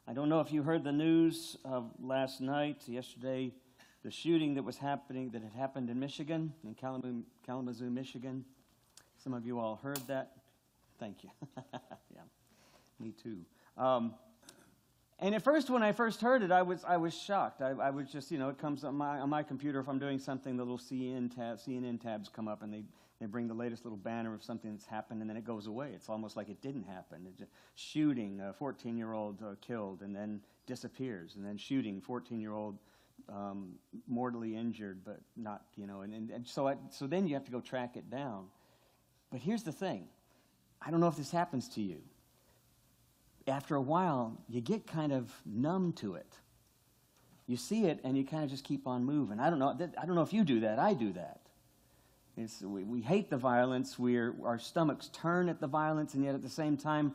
I don't know if you heard the news of last night, yesterday, the shooting that had happened in Michigan, in Kalamazoo, Michigan. Some of you all heard that. Thank you. Yeah, me too. And at first, when I first heard it, I was shocked. I was just, it comes on my computer if I'm doing something, the little CNN tabs come up, and they bring the latest little banner of something that's happened, and then it goes away. It's almost like it didn't happen. It's just shooting, a 14-year-old killed, and then disappears, and then shooting, 14-year-old mortally injured, but not, and so then you have to go track it down. But here's the thing. I don't know if this happens to you. After a while, you get kind of numb to it. You see it, and you kind of just keep on moving. I don't know if you do that. I do that. We hate the violence. Our stomachs turn at the violence, and yet at the same time,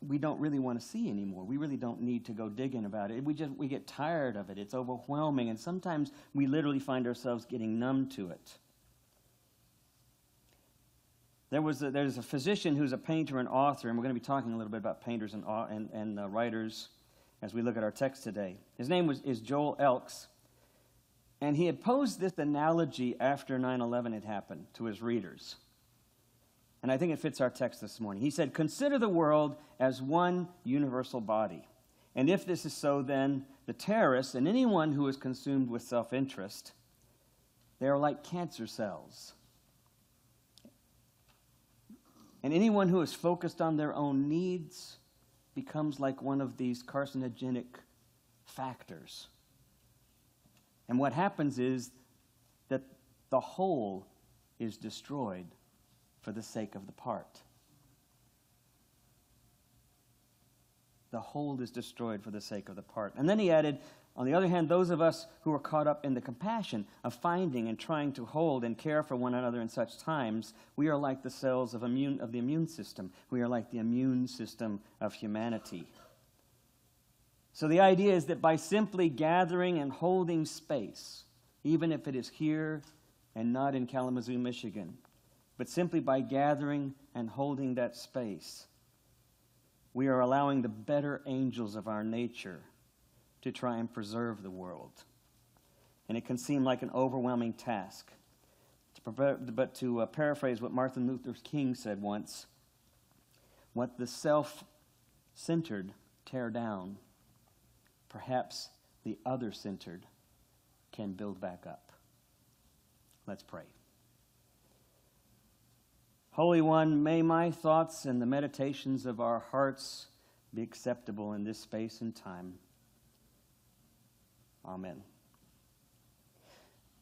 we don't really want to see anymore. We really don't need to go digging about it. We get tired of it. It's overwhelming, and sometimes we literally find ourselves getting numb to it. There's a physician who's a painter and author, and we're going to be talking a little bit about painters and writers as we look at our text today. His name is Joel Elks, and he had posed this analogy after 9/11 had happened to his readers. And I think it fits our text this morning. He said, "Consider the world as one universal body. And if this is so, then the terrorists and anyone who is consumed with self-interest, they are like cancer cells. And anyone who is focused on their own needs becomes like one of these carcinogenic factors. And what happens is that the whole is destroyed for the sake of the part." The whole is destroyed for the sake of the part. And then he added, on the other hand, those of us who are caught up in the compassion of finding and trying to hold and care for one another in such times, we are like the cells of the immune system. We are like the immune system of humanity. So the idea is that by simply gathering and holding space, even if it is here and not in Kalamazoo, Michigan, but simply by gathering and holding that space, we are allowing the better angels of our nature to try and preserve the world. And it can seem like an overwhelming task. But to paraphrase what Martin Luther King said once, what the self-centered tear down, perhaps the other-centered can build back up. Let's pray. Holy One, may my thoughts and the meditations of our hearts be acceptable in this space and time. Amen.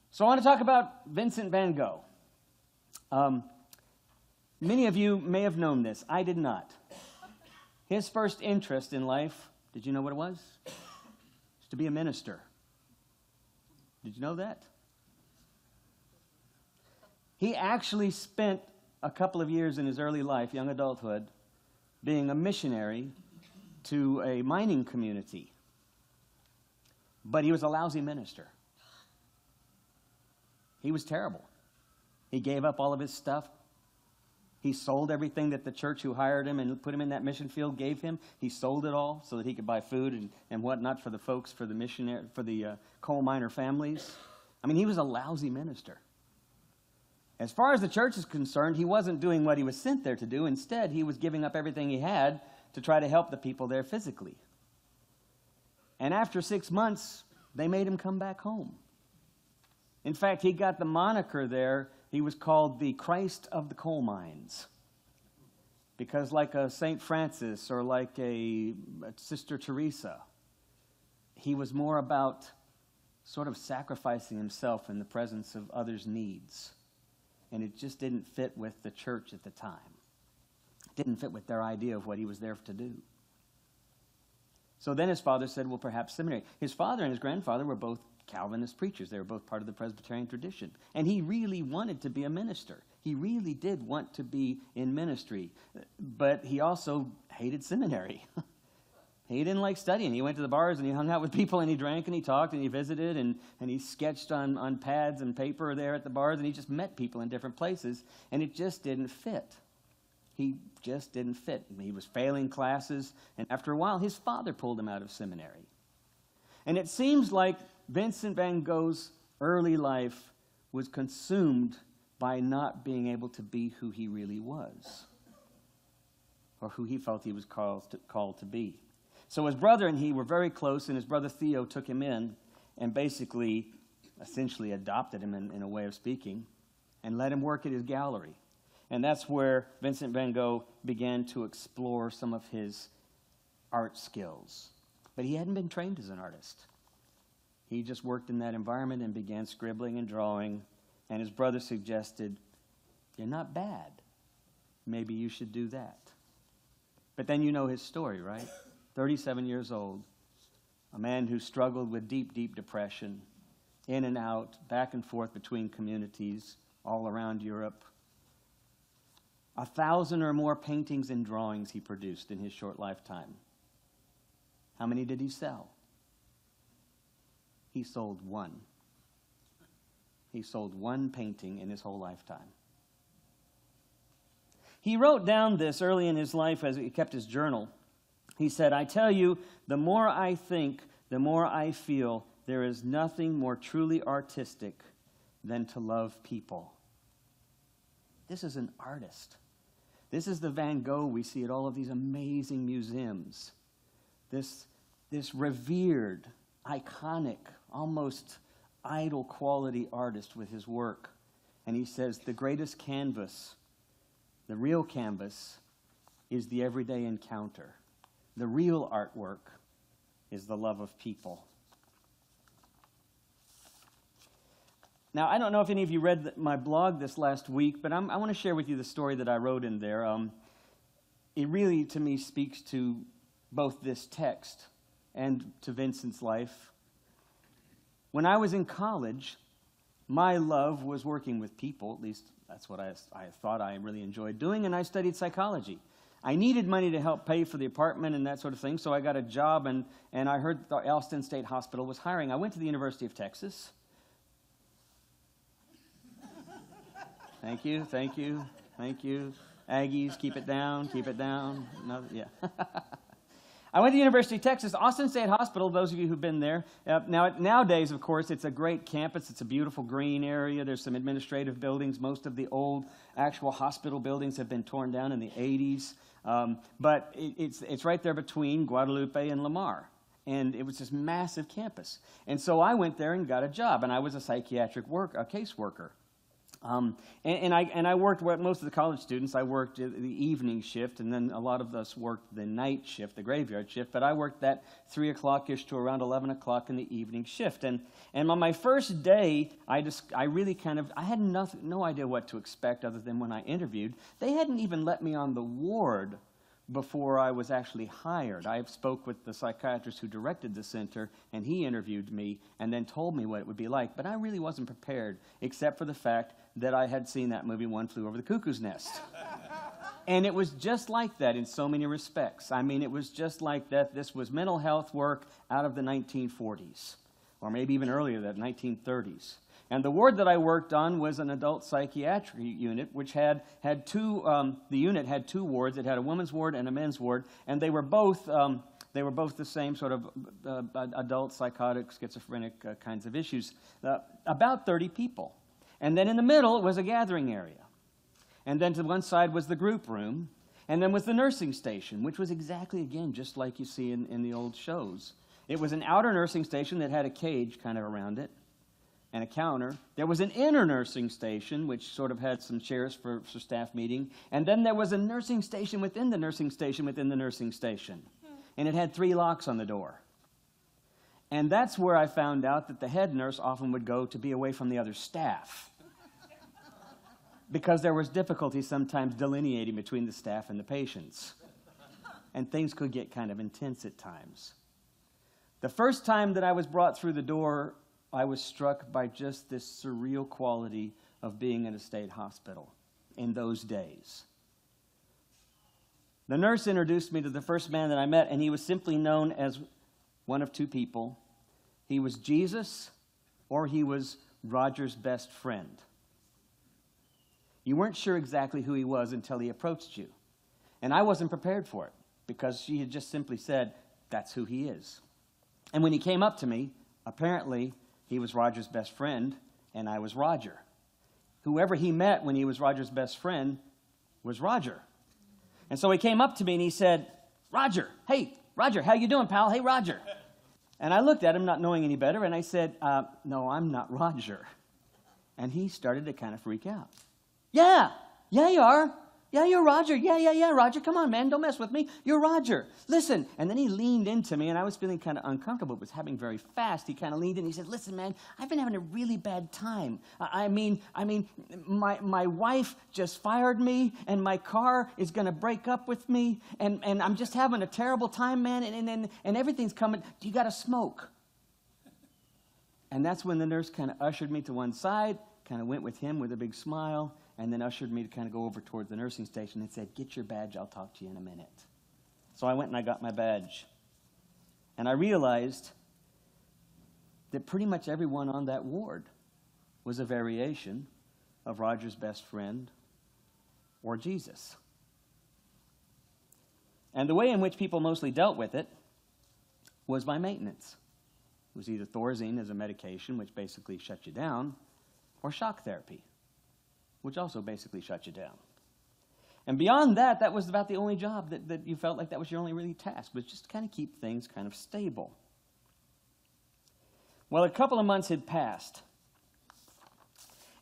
So I want to talk about Vincent van Gogh. Many of you may have known this. I did not. His first interest in life, did you know what it was? It was to be a minister. Did you know that? He actually spent a couple of years in his early life, young adulthood, being a missionary to a mining community. But he was a lousy minister. He was terrible. He gave up all of his stuff. He sold everything that the church who hired him and put him in that mission field gave him. He sold it all so that he could buy food and whatnot for the folks, for the coal miner families. I mean, he was a lousy minister. As far as the church is concerned, he wasn't doing what he was sent there to do. Instead, he was giving up everything he had to try to help the people there physically. And after 6 months, they made him come back home. In fact, he got the moniker there. He was called the Christ of the coal mines. Because like a St. Francis or like a Sister Teresa, he was more about sort of sacrificing himself in the presence of others' needs. And it just didn't fit with the church at the time. It didn't fit with their idea of what he was there to do. So then his father said, well, perhaps seminary. His father and his grandfather were both Calvinist preachers. They were both part of the Presbyterian tradition. And he really wanted to be a minister. He really did want to be in ministry. But he also hated seminary. He didn't like studying. He went to the bars and he hung out with people and he drank and he talked and he visited and he sketched on pads and paper there at the bars and he just met people in different places. And it just didn't fit. He just didn't fit. He was failing classes, and after a while, his father pulled him out of seminary. And it seems like Vincent van Gogh's early life was consumed by not being able to be who he really was, or who he felt he was called to be. So his brother and he were very close, and his brother Theo took him in and essentially adopted him in a way of speaking, and let him work at his gallery. And that's where Vincent van Gogh began to explore some of his art skills. But he hadn't been trained as an artist. He just worked in that environment and began scribbling and drawing. And his brother suggested, "You're not bad. Maybe you should do that." But then you know his story, right? 37 years old, a man who struggled with deep, deep depression, in and out, back and forth between communities all around Europe. 1,000 or more paintings and drawings he produced in his short lifetime. How many did he sell? He sold one. He sold one painting in his whole lifetime. He wrote down this early in his life as he kept his journal. He said, "I tell you, the more I think, the more I feel, there is nothing more truly artistic than to love people." This is an artist. This is the Van Gogh we see at all of these amazing museums. This revered, iconic, almost idol quality artist with his work. And he says the greatest canvas, the real canvas, is the everyday encounter. The real artwork is the love of people. Now, I don't know if any of you read my blog this last week, but I want to share with you the story that I wrote in there. It really, to me, speaks to both this text and to Vincent's life. When I was in college, my love was working with people. At least that's what I thought I really enjoyed doing, and I studied psychology. I needed money to help pay for the apartment and that sort of thing, so I got a job, and I heard the Austin State Hospital was hiring. I went to the University of Texas. Thank you, thank you, thank you. Aggies, keep it down, keep it down. No, yeah. I went to the University of Texas, Austin State Hospital, those of you who've been there. Nowadays, of course, it's a great campus. It's a beautiful green area. There's some administrative buildings. Most of the old actual hospital buildings have been torn down in the 80s. But it's right there between Guadalupe and Lamar. And it was this massive campus. And so I went there and got a job, and I was a psychiatric caseworker. And I worked with most of the college students. I worked the evening shift, and then a lot of us worked the night shift, the graveyard shift. But I worked that 3 o'clock-ish to around 11 o'clock in the evening shift. And on my first day, I had no idea what to expect other than when I interviewed. They hadn't even let me on the ward before I was actually hired. I spoke with the psychiatrist who directed the center, and he interviewed me and then told me what it would be like. But I really wasn't prepared, except for the fact that I had seen that movie, One Flew Over the Cuckoo's Nest. And it was just like that in so many respects. I mean, it was just like that. This was mental health work out of the 1940s, or maybe even earlier, the 1930s. And the ward that I worked on was an adult psychiatry unit, which had two. The unit had two wards. It had a women's ward and a men's ward, and they were both the same sort of adult psychotic, schizophrenic kinds of issues. About 30 people, and then in the middle was a gathering area, and then to one side was the group room, and then was the nursing station, which was exactly again just like you see in the old shows. It was an outer nursing station that had a cage kind of around it, and a counter. There was an inner nursing station, which sort of had some chairs for staff meeting. And then there was a nursing station within the nursing station within the nursing station. And it had 3 locks on the door. And that's where I found out that the head nurse often would go to be away from the other staff, because there was difficulty sometimes delineating between the staff and the patients. And things could get kind of intense at times. The first time that I was brought through the door, I was struck by just this surreal quality of being in a state hospital in those days. The nurse introduced me to the first man that I met, and he was simply known as one of two people. He was Jesus, or he was Roger's best friend. You weren't sure exactly who he was until he approached you. And I wasn't prepared for it because she had just simply said, that's who he is. And when he came up to me, apparently he was Roger's best friend and I was Roger. Whoever he met when he was Roger's best friend was Roger. And so he came up to me and he said, Roger, hey, Roger, how you doing, pal? Hey, Roger. And I looked at him not knowing any better and I said, no, I'm not Roger. And he started to kind of freak out. Yeah, you are. Yeah, you're Roger. Yeah, Roger. Come on, man. Don't mess with me. You're Roger. Listen. And then he leaned into me, and I was feeling kind of uncomfortable. It was happening very fast. He kind of leaned in. He said, listen, man, I've been having a really bad time. I mean, my wife just fired me, and my car is going to break up with me, and I'm just having a terrible time, man, and everything's coming. Do you got to smoke? And that's when the nurse kind of ushered me to one side, kind of went with him with a big smile, and then ushered me to kind of go over toward the nursing station and said, get your badge, I'll talk to you in a minute. So I went and I got my badge. And I realized that pretty much everyone on that ward was a variation of Roger's best friend or Jesus. And the way in which people mostly dealt with it was by maintenance. It was either Thorazine as a medication, which basically shut you down, or shock therapy, which also basically shut you down. And beyond that, that was about the only job that you felt like that was your only really task, was just to kind of keep things kind of stable. Well, a couple of months had passed,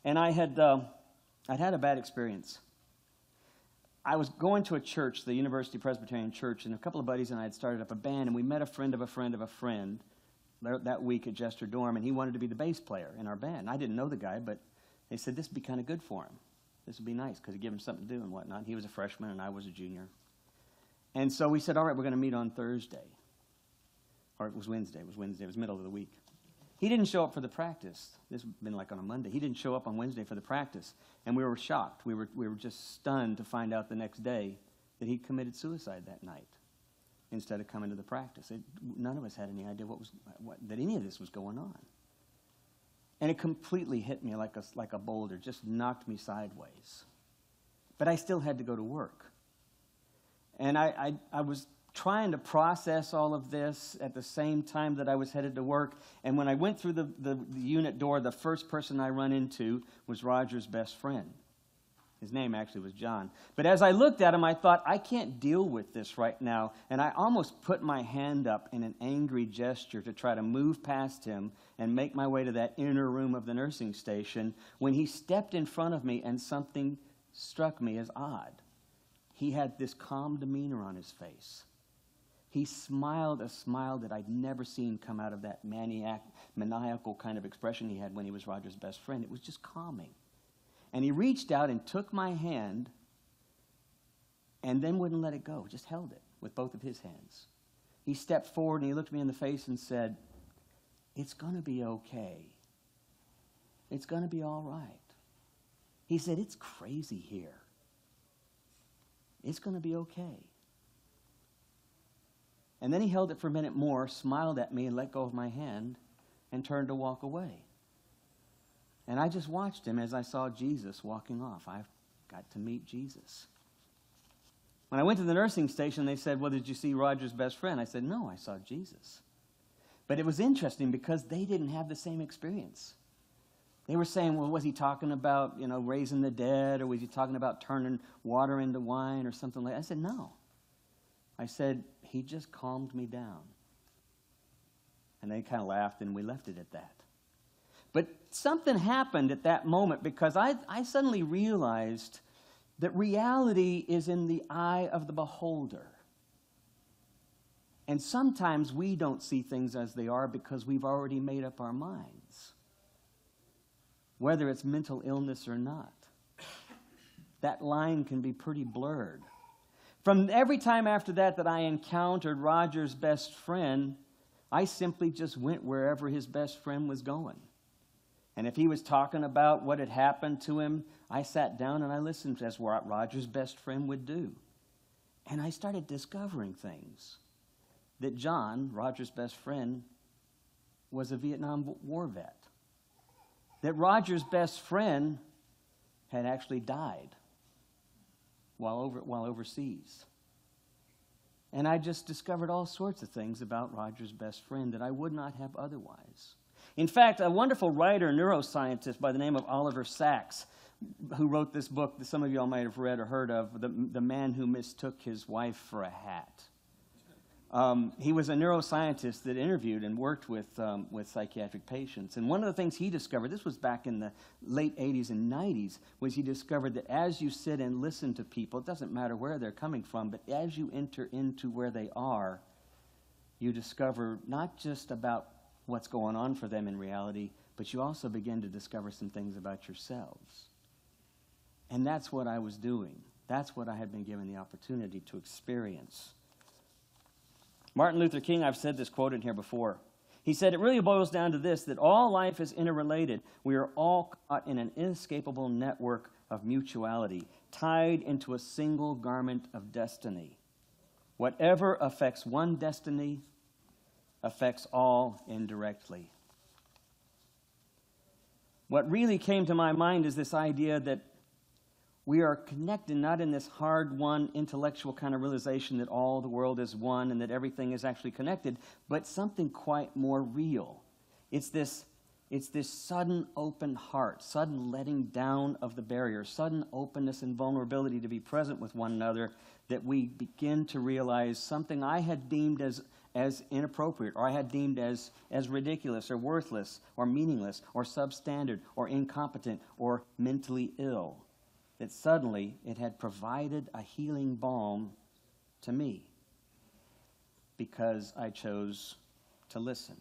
and I'd had a bad experience. I was going to a church, the University Presbyterian Church, and a couple of buddies and I had started up a band, and we met a friend of a friend of a friend that week at Jester Dorm, and he wanted to be the bass player in our band. I didn't know the guy, but they said this would be kind of good for him. This would be nice because it'd give him something to do and whatnot. He was a freshman and I was a junior. And so we said, all right, we're going to meet on Thursday. Or it was Wednesday. It was middle of the week. He didn't show up for the practice. This would have been like on a Monday. He didn't show up on Wednesday for the practice. And we were shocked. We were just stunned to find out the next day that he committed suicide that night instead of coming to the practice. None of us had any idea that any of this was going on. And it completely hit me like a boulder, just knocked me sideways. But I still had to go to work. And I was trying to process all of this at the same time that I was headed to work. And when I went through the unit door, the first person I run into was Roger's best friend. His name actually was John. But as I looked at him, I thought, I can't deal with this right now. And I almost put my hand up in an angry gesture to try to move past him and make my way to that inner room of the nursing station when he stepped in front of me and something struck me as odd. He had this calm demeanor on his face. He smiled a smile that I'd never seen come out of that maniacal kind of expression he had when he was Roger's best friend. It was just calming. And he reached out and took my hand and then wouldn't let it go, just held it with both of his hands. He stepped forward and he looked me in the face and said, it's going to be okay. It's going to be all right. He said, it's crazy here. It's going to be okay. And then he held it for a minute more, smiled at me and let go of my hand and turned to walk away. And I just watched him as I saw Jesus walking off. I got to meet Jesus. When I went to the nursing station, they said, well, did you see Roger's best friend? I said, no, I saw Jesus. But it was interesting because they didn't have the same experience. They were saying, well, was he talking about, raising the dead, or was he talking about turning water into wine or something like that? I said, no. I said, he just calmed me down. And they kind of laughed, and we left it at that. But something happened at that moment because I suddenly realized that reality is in the eye of the beholder. And sometimes we don't see things as they are because we've already made up our minds, whether it's mental illness or not. That line can be pretty blurred. From every time after that I encountered Roger's best friend, I simply just went wherever his best friend was going. And if he was talking about what had happened to him, I sat down and I listened as what Roger's best friend would do. And I started discovering things. That John, Roger's best friend, was a Vietnam War vet. That Roger's best friend had actually died while overseas. And I just discovered all sorts of things about Roger's best friend that I would not have otherwise. In fact, a wonderful writer, neuroscientist by the name of Oliver Sacks, who wrote this book that some of y'all might have read or heard of, The Man Who Mistook His Wife for a Hat. He was a neuroscientist that interviewed and worked with psychiatric patients. And one of the things he discovered, this was back in the late 80s and 90s, was he discovered that as you sit and listen to people, it doesn't matter where they're coming from, but as you enter into where they are, you discover not just about what's going on for them in reality, but you also begin to discover some things about yourselves. And that's what I was doing. That's what I had been given the opportunity to experience. Martin Luther King, I've said this quote in here before. He said, it really boils down to this, that all life is interrelated. We are all caught in an inescapable network of mutuality, tied into a single garment of destiny. Whatever affects one destiny affects all indirectly. What really came to my mind is this idea that we are connected, not in this hard-won intellectual kind of realization that all the world is one and that everything is actually connected, but something quite more real. It's this sudden open heart, sudden letting down of the barrier, sudden openness and vulnerability to be present with one another, that we begin to realize something I had deemed as inappropriate, or I had deemed as ridiculous or worthless or meaningless or substandard or incompetent or mentally ill. That suddenly it had provided a healing balm to me because I chose to listen.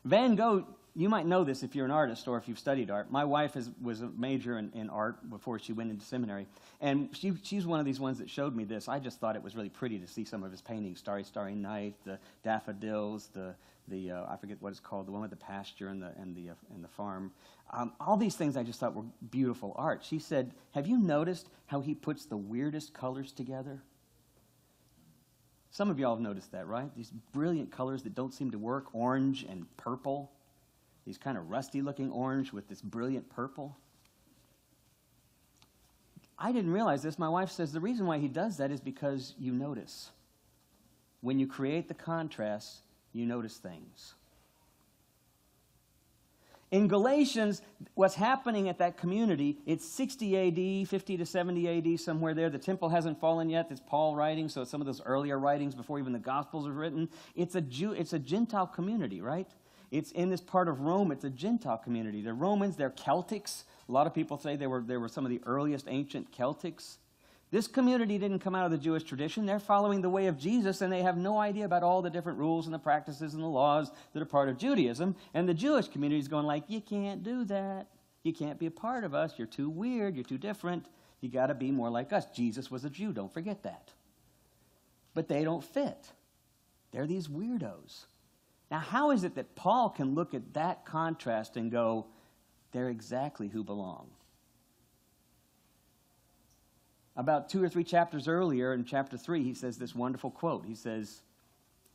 Van Gogh, you might know this if you're an artist or if you've studied art. My wife was a major in art before she went into seminary, and she's one of these ones that showed me this. I just thought it was really pretty to see some of his paintings, Starry, Starry Night, the daffodils, the I forget what it's called, the one with the pasture and the farm. All these things I just thought were beautiful art. She said, have you noticed how he puts the weirdest colors together? Some of y'all have noticed that, right? These brilliant colors that don't seem to work, orange and purple. These kind of rusty-looking orange with this brilliant purple. I didn't realize this. My wife says the reason why he does that is because you notice. When you create the contrast, you notice things. In Galatians, what's happening at that community, it's 60 A.D., 50 to 70 A.D., somewhere there. The temple hasn't fallen yet. It's Paul writing, so it's some of those earlier writings before even the Gospels were written. It's a Gentile community, right? It's in this part of Rome. It's a Gentile community. The Romans, they're Celtics. A lot of people say they were some of the earliest ancient Celtics. This community didn't come out of the Jewish tradition. They're following the way of Jesus, and they have no idea about all the different rules and the practices and the laws that are part of Judaism. And the Jewish community is going like, you can't do that. You can't be a part of us. You're too weird. You're too different. You got to be more like us. Jesus was a Jew. Don't forget that. But they don't fit. They're these weirdos. Now, how is it that Paul can look at that contrast and go, they're exactly who belong? About 2 or 3 chapters earlier, in chapter 3, he says this wonderful quote. He says,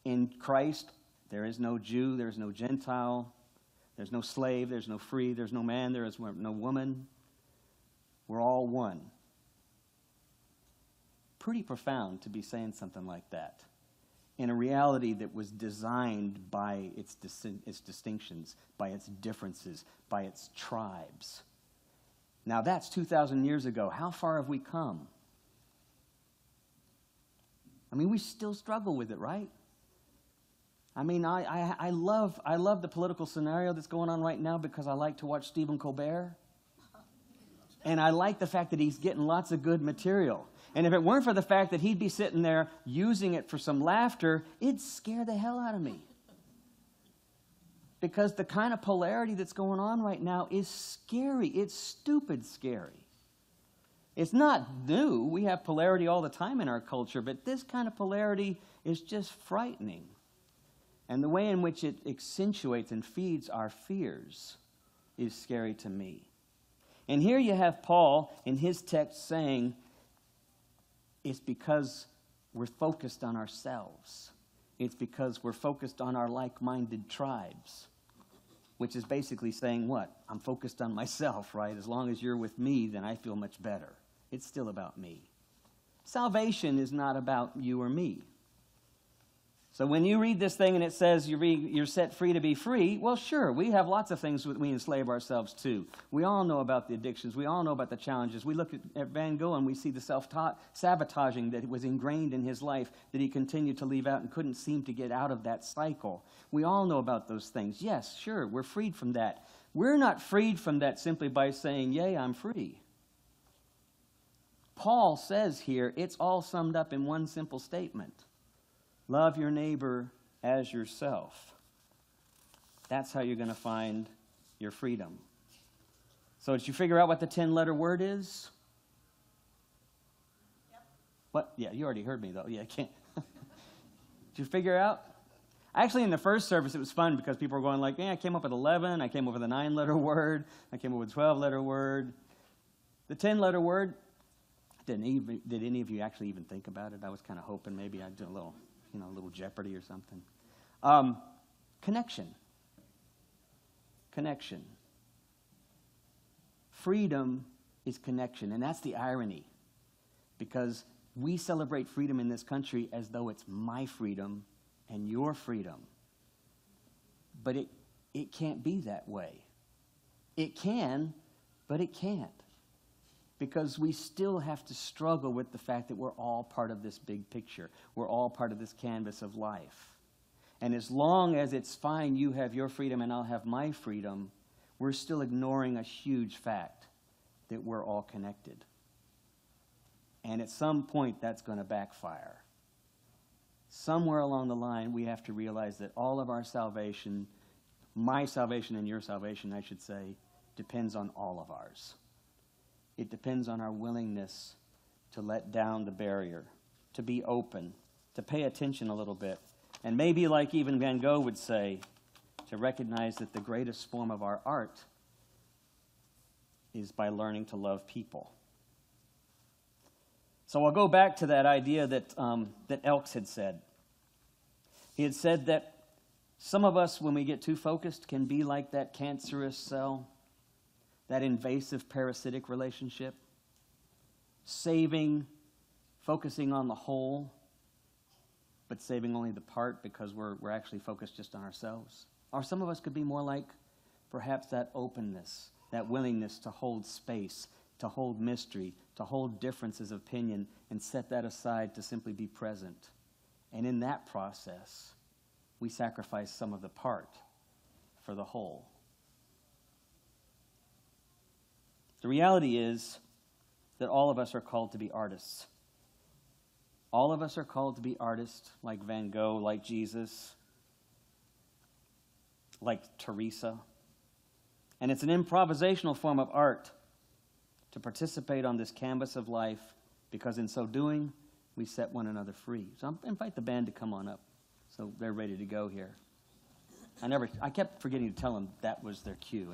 in Christ, there is no Jew, there is no Gentile, there's no slave, there's no free, there's no man, there is no woman. We're all one. Pretty profound to be saying something like that in a reality that was designed by its distinctions, by its differences, by its tribes. Now, that's 2,000 years ago. How far have we come? I mean, we still struggle with it, right? I mean, I love the political scenario that's going on right now because I like to watch Stephen Colbert. And I like the fact that he's getting lots of good material. And if it weren't for the fact that he'd be sitting there using it for some laughter, it'd scare the hell out of me. Because the kind of polarity that's going on right now is scary. It's stupid scary. It's not new. We have polarity all the time in our culture, but this kind of polarity is just frightening. And the way in which it accentuates and feeds our fears is scary to me. And here you have Paul in his text saying, it's because we're focused on ourselves. It's because we're focused on our like-minded tribes. Which is basically saying what? I'm focused on myself, right? As long as you're with me, then I feel much better. It's still about me. Salvation is not about you or me. So when you read this thing and it says you're set free to be free, well, sure, we have lots of things that we enslave ourselves to. We all know about the addictions. We all know about the challenges. We look at Van Gogh and we see the self-sabotaging that was ingrained in his life that he continued to leave out and couldn't seem to get out of that cycle. We all know about those things. Yes, sure, we're freed from that. We're not freed from that simply by saying, yay, I'm free. Paul says here, it's all summed up in one simple statement. Love your neighbor as yourself. That's how you're going to find your freedom. So did you figure out what the 10-letter word is? Yep. What? Yeah, you already heard me, though. Yeah, I can't. Did you figure out? Actually, in the first service, it was fun because people were going like, I came up with 11. I came up with a 9-letter word. I came up with a 12-letter word. The 10-letter word, did any of you actually even think about it? I was kind of hoping maybe I'd do a little Jeopardy or something. Connection. Connection. Freedom is connection, and that's the irony, because we celebrate freedom in this country as though it's my freedom and your freedom. But it can't be that way. It can, but it can't. Because we still have to struggle with the fact that we're all part of this big picture. We're all part of this canvas of life. And as long as it's fine, you have your freedom and I'll have my freedom, we're still ignoring a huge fact that we're all connected. And at some point, that's going to backfire. Somewhere along the line, we have to realize that all of our salvation, my salvation and your salvation, I should say, depends on all of ours. It depends on our willingness to let down the barrier, to be open, to pay attention a little bit, and maybe like even Van Gogh would say, to recognize that the greatest form of our art is by learning to love people. So I'll go back to that idea that Elks had said. He had said that some of us, when we get too focused, can be like that cancerous cell, that invasive parasitic relationship, focusing on the whole, but saving only the part because we're actually focused just on ourselves. Or some of us could be more like perhaps that openness, that willingness to hold space, to hold mystery, to hold differences of opinion, and set that aside to simply be present. And in that process, we sacrifice some of the part for the whole. The reality is that all of us are called to be artists. All of us are called to be artists like Van Gogh, like Jesus, like Teresa. And it's an improvisational form of art to participate on this canvas of life, because in so doing, we set one another free. So I invite the band to come on up so they're ready to go here. I kept forgetting to tell them that was their cue,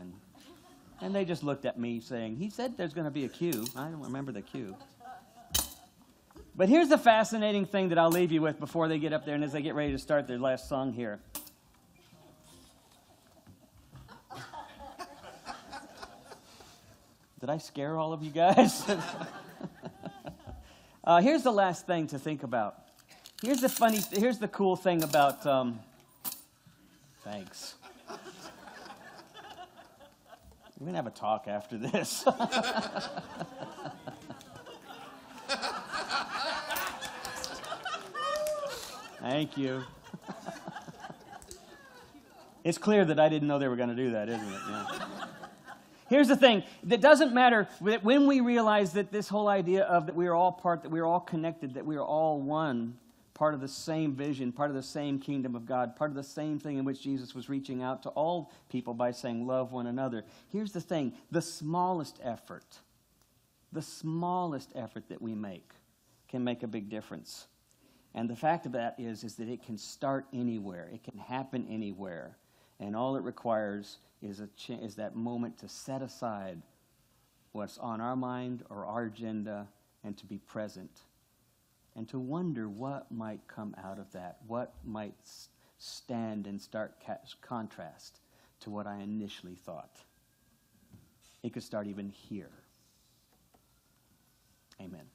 and they just looked at me saying, he said there's going to be a cue. I don't remember the cue. But here's the fascinating thing that I'll leave you with before they get up there and as they get ready to start their last song here. Did I scare all of you guys? Here's the last thing to think about. Here's the cool thing about, thanks. We're going to have a talk after this. Thank you. It's clear that I didn't know they were going to do that, isn't it? Yeah. Here's the thing. It doesn't matter that when we realize that this whole idea of that we are all part, that we are all connected, that we are all one, part of the same vision, part of the same kingdom of God, part of the same thing in which Jesus was reaching out to all people by saying, love one another. Here's the thing. The smallest effort that we make can make a big difference. And the fact of that is that it can start anywhere. It can happen anywhere. And all it requires is that moment to set aside what's on our mind or our agenda and to be present. And to wonder what might come out of that, what might stand in stark contrast to what I initially thought. It could start even here. Amen.